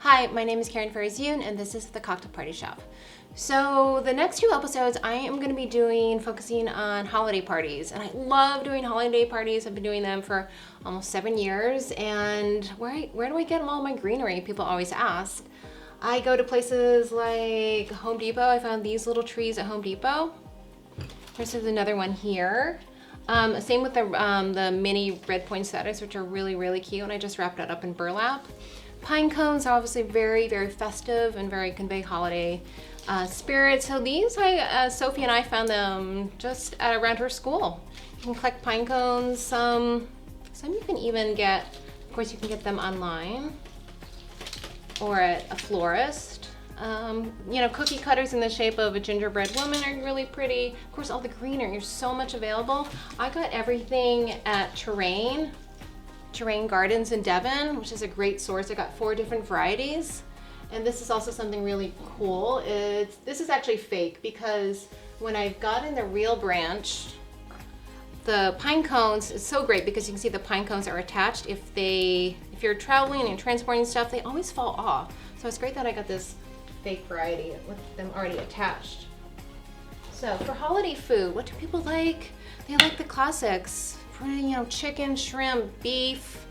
Hi, my name is Karen Ferries-Yoon and this is the Cocktail Party Shop. So the next two episodes I am going to be focusing on holiday parties, and I love doing holiday parties. I've been doing them for almost 7 years, and where do I get all my greenery? People always ask. I go to places like Home Depot. I found these little trees at Home Depot. This is another one here. Same with the mini red poinsettias, which are really, really cute, and I just wrapped that up in burlap. Pine cones are obviously very, very festive and very convey holiday spirit. So these, Sophie and I found them just around her school. You can collect pine cones. Some you can even get, of course you can get them online or at a florist. You know, cookie cutters in the shape of a gingerbread woman are really pretty. Of course, all the greenery, there's so much available. I got everything at Terrain Gardens in Devon, which is a great source. I got 4 different varieties. And this is also something really cool. This is actually fake, because when I've gotten the real branch, the pine cones, it's so great because you can see the pine cones are attached. If you're traveling and transporting stuff, they always fall off. So it's great that I got this fake variety with them already attached. So for holiday food, what do people like? They like the classics. You know, chicken, shrimp, beef,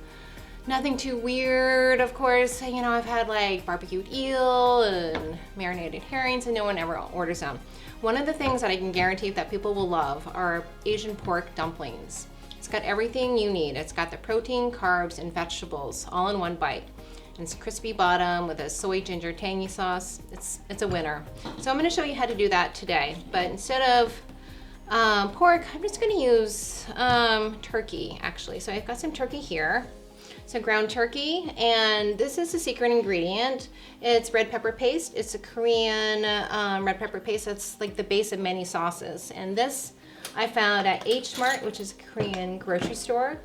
nothing too weird, of course. You know, I've had like barbecued eel and marinated herrings, and no one ever orders them. One of the things that I can guarantee that people will love are Asian pork dumplings. It's got everything you need. It's got the protein, carbs, and vegetables all in one bite. And it's a crispy bottom with a soy ginger tangy sauce. It's a winner. So I'm going to show you how to do that today. But instead of pork, I'm just going to use turkey, actually. So I've got some turkey here. So ground turkey, and this is the secret ingredient. It's red pepper paste. It's a Korean red pepper paste that's like the base of many sauces. And this I found at H Mart, which is a Korean grocery store.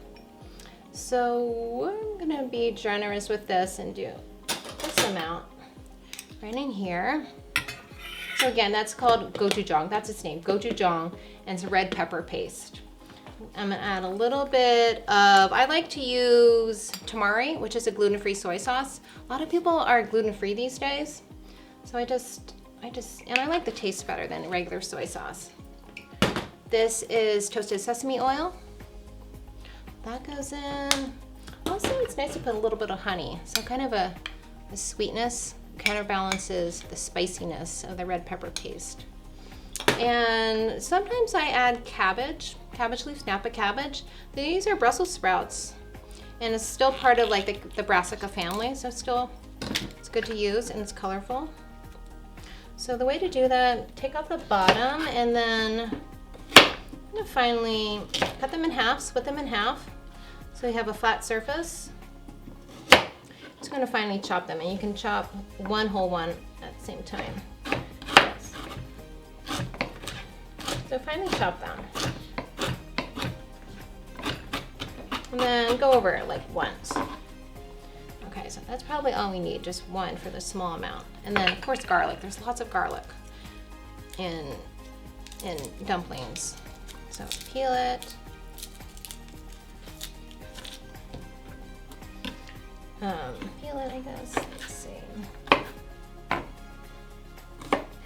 So I'm going to be generous with this and do this amount right in here. So again, that's called gochujang. That's its name, gochujang, and it's red pepper paste. I'm gonna add a little bit of, I like to use tamari, which is a gluten-free soy sauce. A lot of people are gluten-free these days. So and I like the taste better than regular soy sauce. This is toasted sesame oil. That goes in. Also, it's nice to put a little bit of honey. So kind of a sweetness counterbalances the spiciness of the red pepper paste. And sometimes I add cabbage leaves, Napa cabbage. These are Brussels sprouts, and it's still part of like the brassica family, so it's good to use, and it's colorful. So the way to do that, take off the bottom, and then I'm gonna finally cut them in half, split them in half, so you have a flat surface. Just going to finally chop them, and you can chop one whole one at the same time. Yes. So finally chop them. And then go over it like once. Okay, so that's probably all we need, just one for the small amount. And then of course garlic, there's lots of garlic in dumplings. So peel it. Peel it, I guess. Let's see.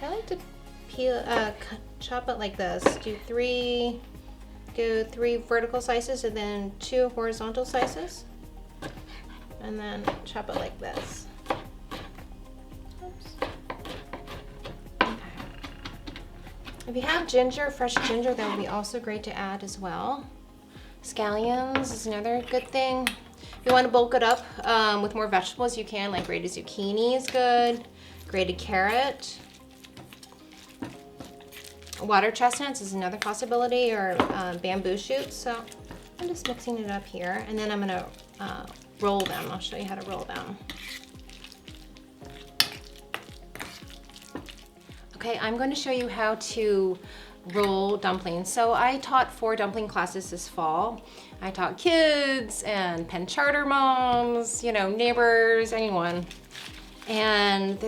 I like to chop it like this. Do 3 vertical slices and then 2 horizontal slices, and then chop it like this. Oops. Okay. If you have ginger, fresh ginger, that would be also great to add as well. Scallions is another good thing. If you want to bulk it up with more vegetables, you can, like grated zucchini is good, grated carrot. Water chestnuts is another possibility, or bamboo shoots. So I'm just mixing it up here, and then I'm going to roll them. I'll show you how to roll them. Okay, I'm going to show you how to roll dumplings. So I taught 4 dumpling classes this fall. I taught kids and Penn Charter moms, you know, neighbors, anyone. And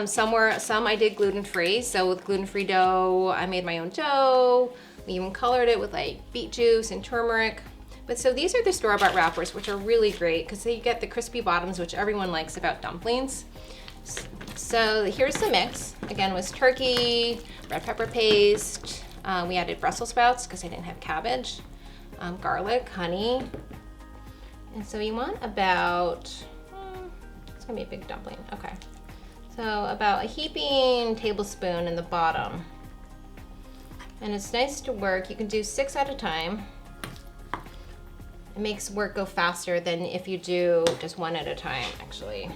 some I did gluten-free. So with gluten-free dough, I made my own dough. We even colored it with like beet juice and turmeric. But so these are the store-bought wrappers, which are really great because you get the crispy bottoms, which everyone likes about dumplings. So here's the mix. Again, was turkey, red pepper paste. We added Brussels sprouts because I didn't have cabbage, garlic, honey. And so you want about, it's gonna be a big dumpling, okay. So about a heaping tablespoon in the bottom. And it's nice to work. You can do 6 at a time. It makes work go faster than if you do just 1 at a time, actually.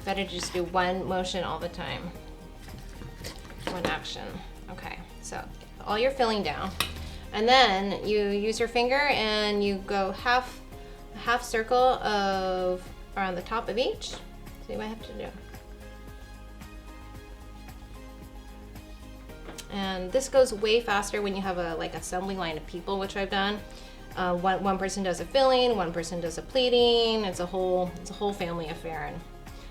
Better to just do 1 motion all the time. 1 action. Okay, so all your filling down. And then you use your finger and you go a half circle of around the top of each. See what I have to do. And this goes way faster when you have a like assembly line of people, which I've done. One person does a filling, one person does a pleating. It's a whole family affair, and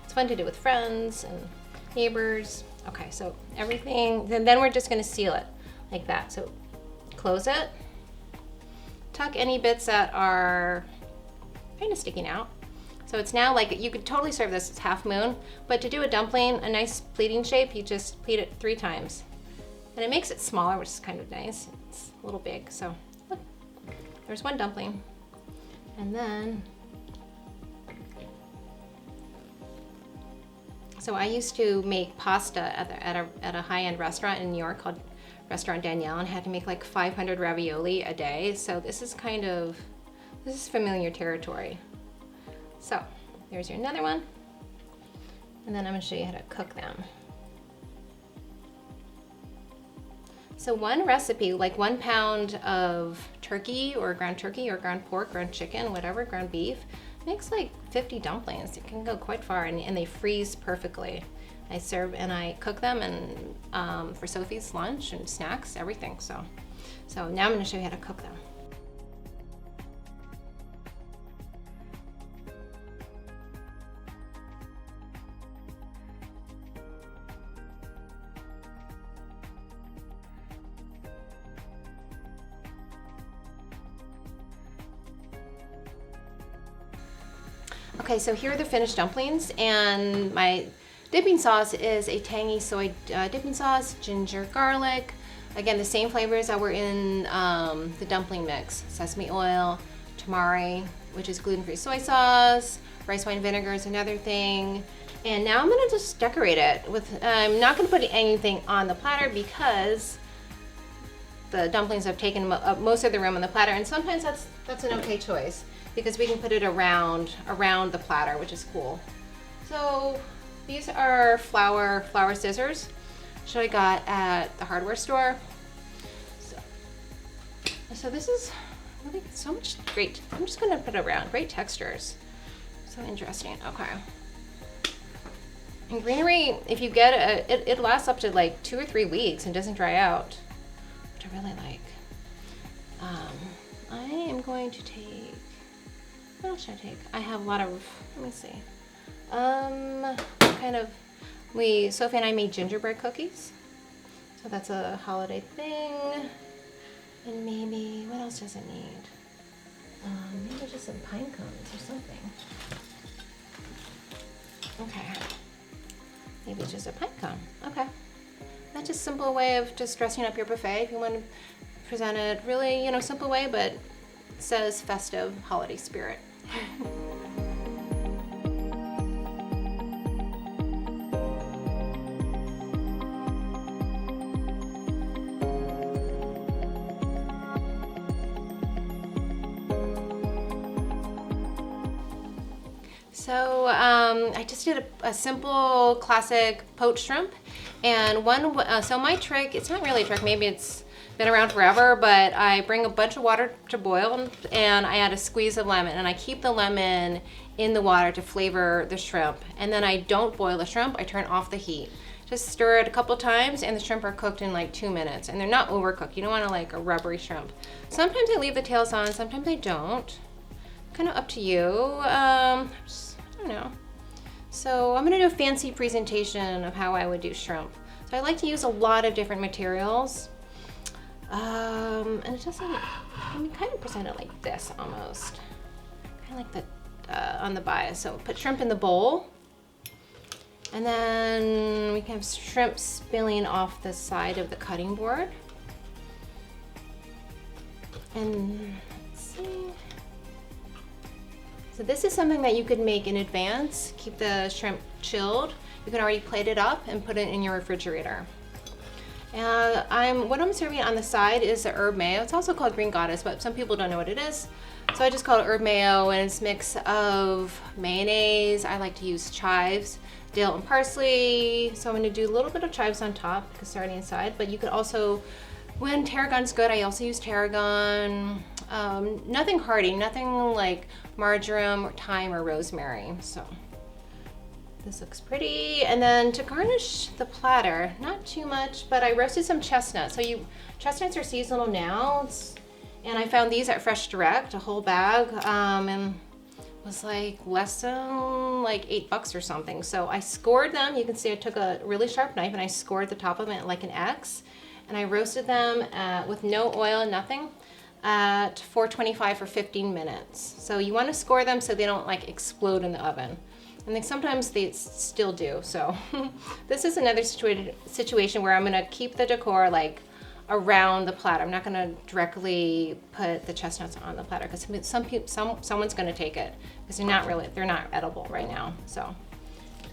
it's fun to do with friends and neighbors. Okay, so everything, then we're just gonna seal it like that. So close it, tuck any bits that are kind of sticking out. So it's now like, you could totally serve this as half moon, but to do a dumpling, a nice pleating shape, you just pleat it 3 times. And it makes it smaller, which is kind of nice. It's a little big, so look, there's 1 dumpling. And then, so I used to make pasta at a high-end restaurant in New York called Restaurant Danielle, and had to make like 500 ravioli a day. So this is familiar territory. So there's your another one. And then I'm gonna show you how to cook them. So 1 recipe, like 1 pound of turkey or ground pork, ground chicken, whatever, ground beef, makes like 50 dumplings. It can go quite far, and they freeze perfectly. I serve and I cook them and for Sophie's lunch and snacks, everything. So now I'm gonna show you how to cook them. Okay, so here are the finished dumplings, and my dipping sauce is a tangy soy dipping sauce, ginger, garlic. Again, the same flavors that were in the dumpling mix. Sesame oil, tamari, which is gluten-free soy sauce, rice wine vinegar is another thing. And now I'm gonna just decorate it with, I'm not gonna put anything on the platter because the dumplings have taken up most of the room on the platter, and sometimes that's an okay choice, because we can put it around the platter, which is cool. So these are flour scissors, which I got at the hardware store. So this is really so much great. I'm just gonna put it around. Great textures. So interesting. Okay. And greenery, if you get it lasts up to like 2 or 3 weeks and doesn't dry out, which I really like. I am going to take, what else should I take? I have a lot of, let me see. Sophie and I made gingerbread cookies. So that's a holiday thing. And maybe, what else does it need? Maybe just some pine cones or something. Okay. Maybe just a pine cone. Okay. That's just a simple way of just dressing up your buffet if you want to present it really, simple way, but it says festive holiday spirit. So I just did a simple classic poached shrimp, and so my trick, it's not really a trick, maybe it's been around forever, but I bring a bunch of water to boil and I add a squeeze of lemon, and I keep the lemon in the water to flavor the shrimp, and then I don't boil the shrimp, I turn off the heat. Just stir it a couple times and the shrimp are cooked in like 2 minutes, and they're not overcooked. You don't want like a rubbery shrimp. Sometimes I leave the tails on, sometimes I don't. Kind of up to you. I don't know. So I'm gonna do a fancy presentation of how I would do shrimp. So I like to use a lot of different materials. And it doesn't, I mean, kind of present it like this almost. Kind of like the, on the bias. So put shrimp in the bowl. And then we can have shrimp spilling off the side of the cutting board. And let's see. So this is something that you could make in advance. Keep the shrimp chilled. You can already plate it up and put it in your refrigerator. What I'm serving on the side is the herb mayo. It's also called green goddess, but some people don't know what it is. So I just call it herb mayo, and it's a mix of mayonnaise. I like to use chives, dill and parsley. So I'm gonna do a little bit of chives on top because it's already inside, but you could also, when tarragon's good, I also use tarragon. Nothing hearty, nothing like marjoram or thyme or rosemary. So this looks pretty. And then to garnish the platter, not too much, but I roasted some chestnuts. So chestnuts are seasonal now, and I found these at Fresh Direct, a whole bag, and was like less than like $8 or something. So I scored them. You can see I took a really sharp knife and I scored the top of it like an X, and I roasted them with no oil, nothing, at 425 for 15 minutes. So you want to score them so they don't like explode in the oven. And then sometimes they still do. So this is another situation where I'm gonna keep the decor like around the platter. I'm not gonna directly put the chestnuts on the platter because someone's gonna take it because they're not edible right now. So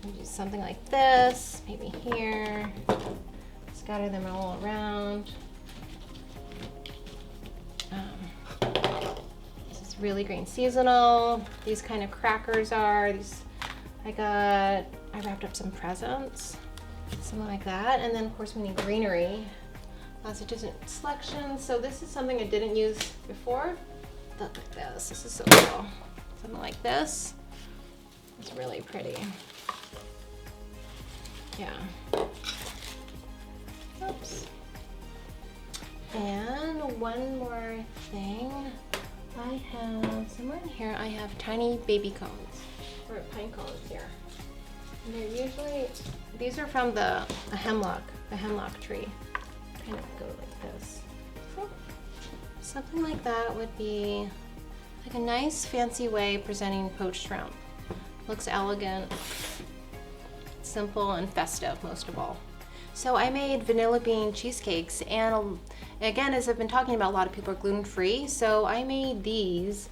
do something like this, maybe here. Scatter them all around. This is really green seasonal. These kind of crackers are these. I wrapped up some presents, something like that. And then of course we need greenery. Lots of different selections. So this is something I didn't use before. Look at this, this is so cool. Something like this. It's really pretty. Yeah. Oops. And one more thing. I have, somewhere in here, I have tiny baby cones. Or pine cones here. And they're usually, these are from the hemlock tree. Kind of go like this. So, something like that would be like a nice fancy way of presenting poached shrimp. Looks elegant, simple, and festive most of all. So I made vanilla bean cheesecakes, and again, as I've been talking about, a lot of people are gluten-free, so I made these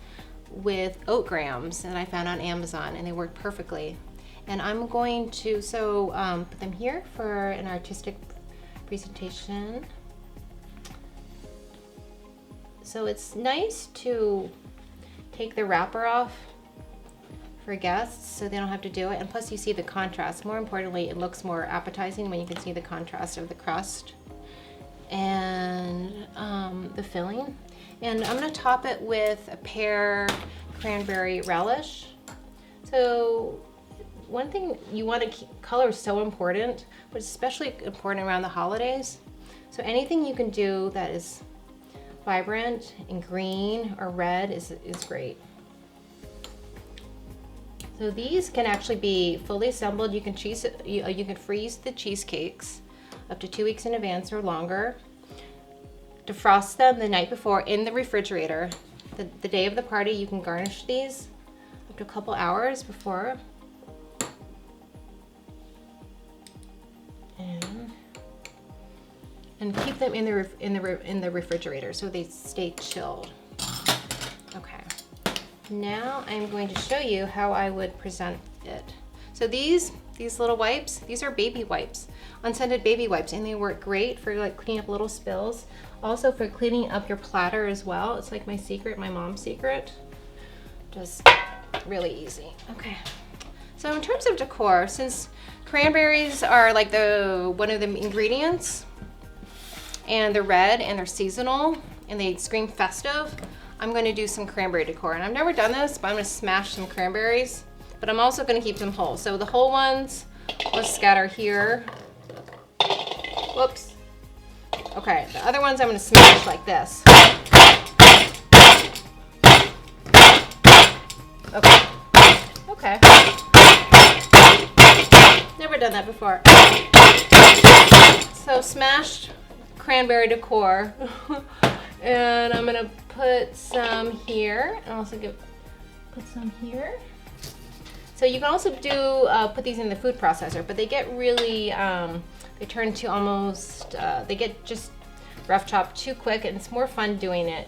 with oat grams that I found on Amazon, and they work perfectly. And I'm going to put them here for an artistic presentation. So it's nice to take the wrapper off for guests so they don't have to do it, and plus you see the contrast. More importantly, it looks more appetizing when you can see the contrast of the crust and the filling. And I'm going to top it with a pear cranberry relish. So one thing you want to keep, color is so important, but it's especially important around the holidays. So anything you can do that is vibrant and green or red is great. So these can actually be fully assembled. You can freeze the cheesecakes up to 2 weeks in advance or longer. Defrost them the night before in the refrigerator. The day of the party, you can garnish these up to a couple hours before. And keep them in the refrigerator so they stay chilled. Okay. Now I'm going to show you how I would present it. So these little wipes, these are baby wipes, unscented baby wipes, and they work great for like cleaning up little spills. Also for cleaning up your platter as well. It's like my secret, my mom's secret. Just really easy. Okay. So in terms of decor, since cranberries are like one of the ingredients, and they're red and they're seasonal and they scream festive, I'm going to do some cranberry decor. And I've never done this, but I'm going to smash some cranberries, but I'm also going to keep them whole. So the whole ones, let's scatter here. Whoops. Okay, the other ones I'm going to smash like this. Okay. Okay. Never done that before. So smashed cranberry decor. And I'm gonna put some here, and also put some here. So you can also do put these in the food processor, but they get really, they turn to almost, they get just rough chopped too quick, and it's more fun doing it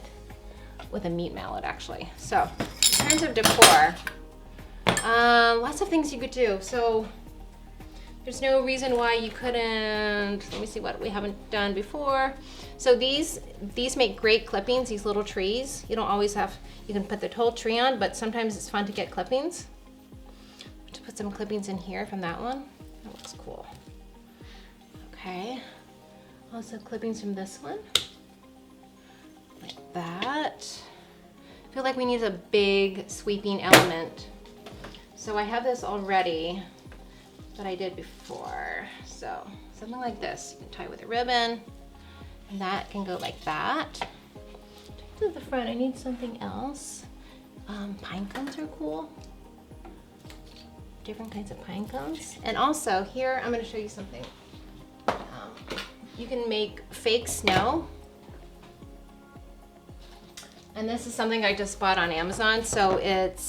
with a meat mallet actually. So in terms of decor, lots of things you could do. So there's no reason why you couldn't, let me see what we haven't done before. So these make great clippings, these little trees. You don't always have, you can put the whole tree on, but sometimes it's fun to get clippings. To put some clippings in here from that one. That looks cool. Okay. Also clippings from this one. Like that. I feel like we need a big sweeping element. So I have this already that I did before. So something like this, you can tie with a ribbon, and that can go like that. To the front, I need something else. Pine cones are cool. Different kinds of pine cones. And also here, I'm gonna show you something. You can make fake snow. And this is something I just bought on Amazon. So it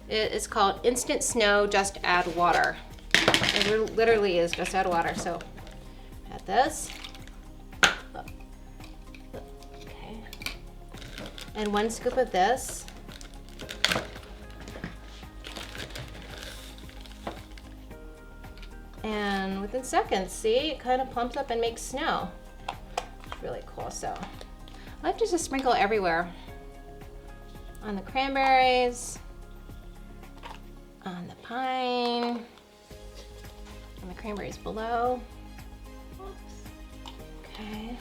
is called Instant Snow, just add water. It literally is just add water. So add this. Okay. And 1 scoop of this. And within seconds, see, it kind of plumps up and makes snow. It's really cool. So I like to just sprinkle everywhere. On the cranberries, on the pine, on the cranberries below. Oops. Okay.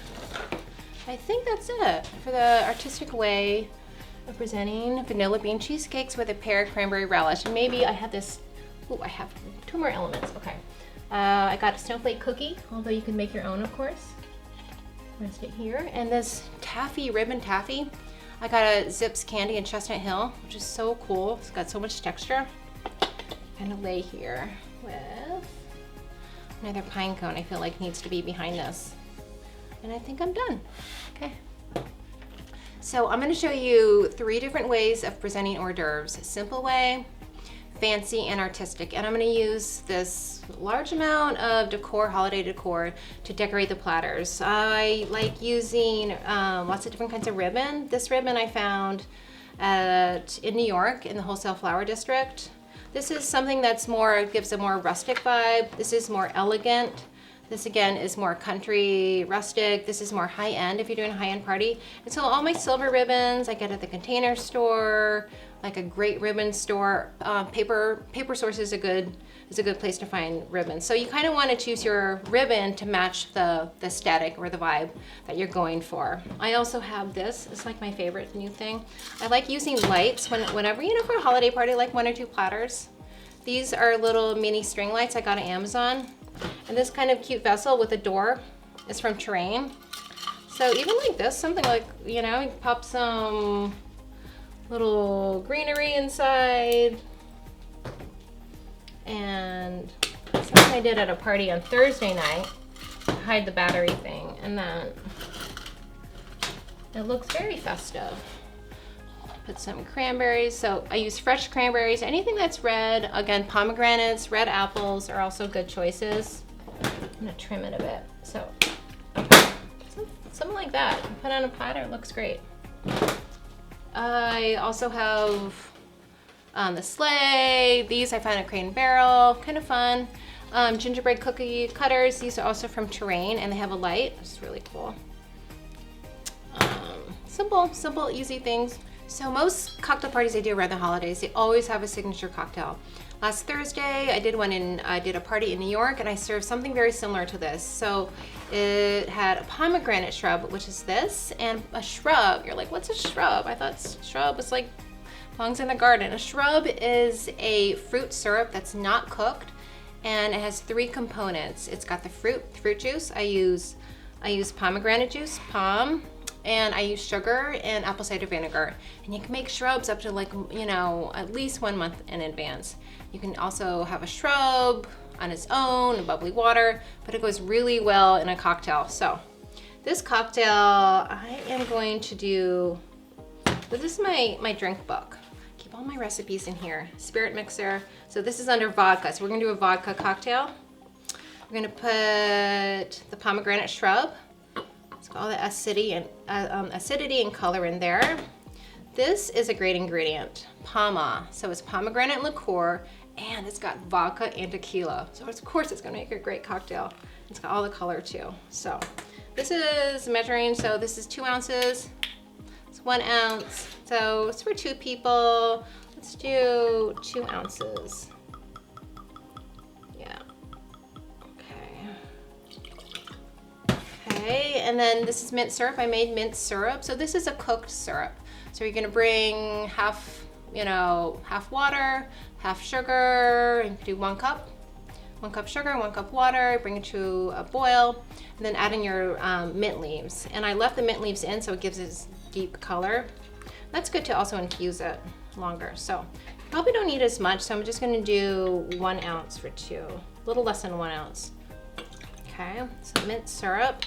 I think that's it for the artistic way of presenting vanilla bean cheesecakes with a pear cranberry relish. And maybe I have this, I have 2 more elements. Okay. I got a snowflake cookie, although you can make your own, of course. Rest it here. And this taffy, ribbon taffy, I got a Zips Candy in Chestnut Hill, which is so cool. It's got so much texture. Kind of lay here with another pine cone I feel like needs to be behind this. And I think I'm done. Okay. So I'm going to show you 3 different ways of presenting hors d'oeuvres. Simple way, fancy, and artistic. And I'm going to use this large amount of decor, holiday decor, to decorate the platters. I like using lots of different kinds of ribbon. This ribbon I found in New York in the Wholesale Flower District. This is something that's more, gives a more rustic vibe. This is more elegant. This again is more country, rustic. This is more high-end if you're doing a high-end party. And so all my silver ribbons I get at the Container Store, like a great ribbon store. Paper Source is a good place to find ribbons. So you kind of want to choose your ribbon to match the aesthetic or the vibe that you're going for. I also have this. It's like my favorite new thing. I like using lights whenever, you know, for a holiday party, like 1 or 2 platters. These are little mini string lights I got on Amazon. And this kind of cute vessel with a door is from Terrain. So even like this, something like, you know, you pop some little greenery inside. And something I did at a party on Thursday night, hide the battery thing, and then it looks very festive. Put some cranberries. So I use fresh cranberries. Anything that's red, again, pomegranates, red apples are also good choices. I'm gonna trim it a bit. So something like that. Put on a platter, it looks great. I also have the sleigh. These I found at Crate and Barrel, kind of fun. Gingerbread cookie cutters. These are also from Terrain, and they have a light, which is really cool. Simple, easy things. So most cocktail parties I do around the holidays, they always have a signature cocktail. Last Thursday, I did a party in New York, and I served something very similar to this. So it had a pomegranate shrub, which is this, and a shrub. You're like, what's a shrub? I thought shrub was like, belongs in the garden. A shrub is a fruit syrup that's not cooked, and it has 3 components. It's got the fruit juice. I use pomegranate juice, and I use sugar and apple cider vinegar. And you can make shrubs up to, like, you know, at least 1 month in advance. You can also have a shrub. on its own in bubbly water, but it goes really well in a cocktail. So this cocktail, I am going to do, this is my drink book. Keep all my recipes in here. Spirit mixer. So this is under vodka. So we're gonna do a vodka cocktail. We're gonna put the pomegranate shrub. It's got all the acidity and color in there. This is a great ingredient, Pama. So it's pomegranate liqueur, and it's got vodka and tequila. So of course it's gonna make a great cocktail. It's got all the color too. So this is measuring, so this is 2 ounces. It's 1 ounce. So it's for 2 people. Let's do 2 ounces. Yeah. Okay, and then this is mint syrup. I made mint syrup. So this is a cooked syrup. So you're gonna bring half water, half sugar, and do 1 cup. 1 cup sugar, 1 cup water, bring it to a boil, and then add in your mint leaves. And I left the mint leaves in so it gives it deep color. That's good to also infuse it longer. So probably don't need as much, so I'm just gonna do 1 ounce for 2, a little less than 1 ounce. Okay, so mint syrup.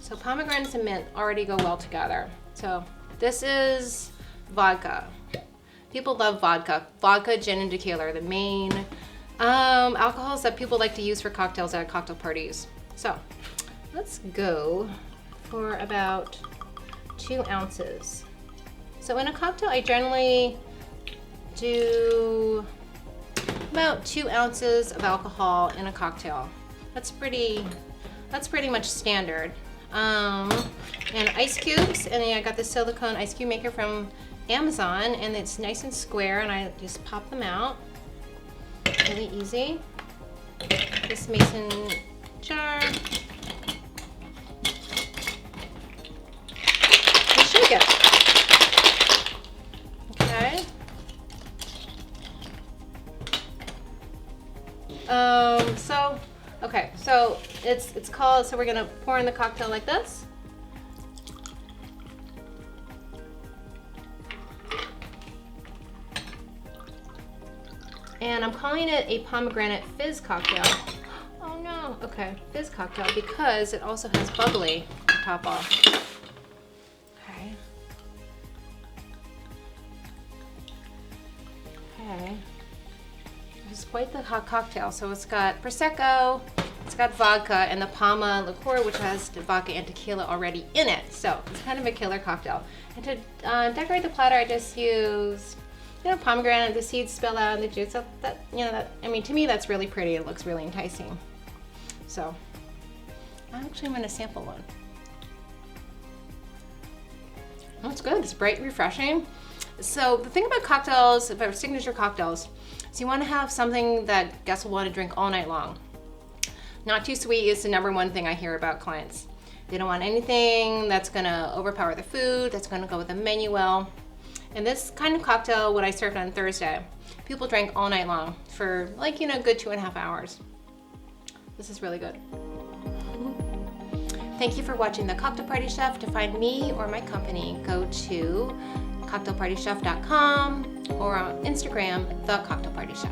So pomegranates and mint already go well together. So this is vodka. People love vodka. Vodka, gin, and tequila are the main alcohols that people like to use for cocktails at cocktail parties. So let's go for about 2 ounces. So in a cocktail, I generally do about 2 ounces of alcohol in a cocktail. That's pretty much standard. And ice cubes, and I got this silicone ice cube maker from Amazon, and it's nice and square, and I just pop them out. Really easy. This mason jar. And shake it. Okay. So it's called, so we're gonna pour in the cocktail like this. And I'm calling it a pomegranate fizz cocktail. Oh no, okay, fizz cocktail, because it also has bubbly to top off. Okay. Okay. It's quite the hot cocktail. So it's got Prosecco, it's got vodka, and the Pama liqueur, which has the vodka and tequila already in it. So it's kind of a killer cocktail. And to decorate the platter, I just used, pomegranate, the seeds spill out, and the juice. To me, that's really pretty. It looks really enticing. So I'm gonna sample one. That's good. It's bright and refreshing. So the thing about cocktails, about signature cocktails, is you want to have something that guests will want to drink all night long. Not too sweet is the #1 thing I hear about clients. They don't want anything that's gonna overpower the food, that's gonna go with the menu well. And this kind of cocktail, what I served on Thursday, people drank all night long for good 2.5 hours. This is really good. Thank you for watching The Cocktail Party Chef. To find me or my company, go to cocktailpartychef.com or on Instagram, The Cocktail Party Chef.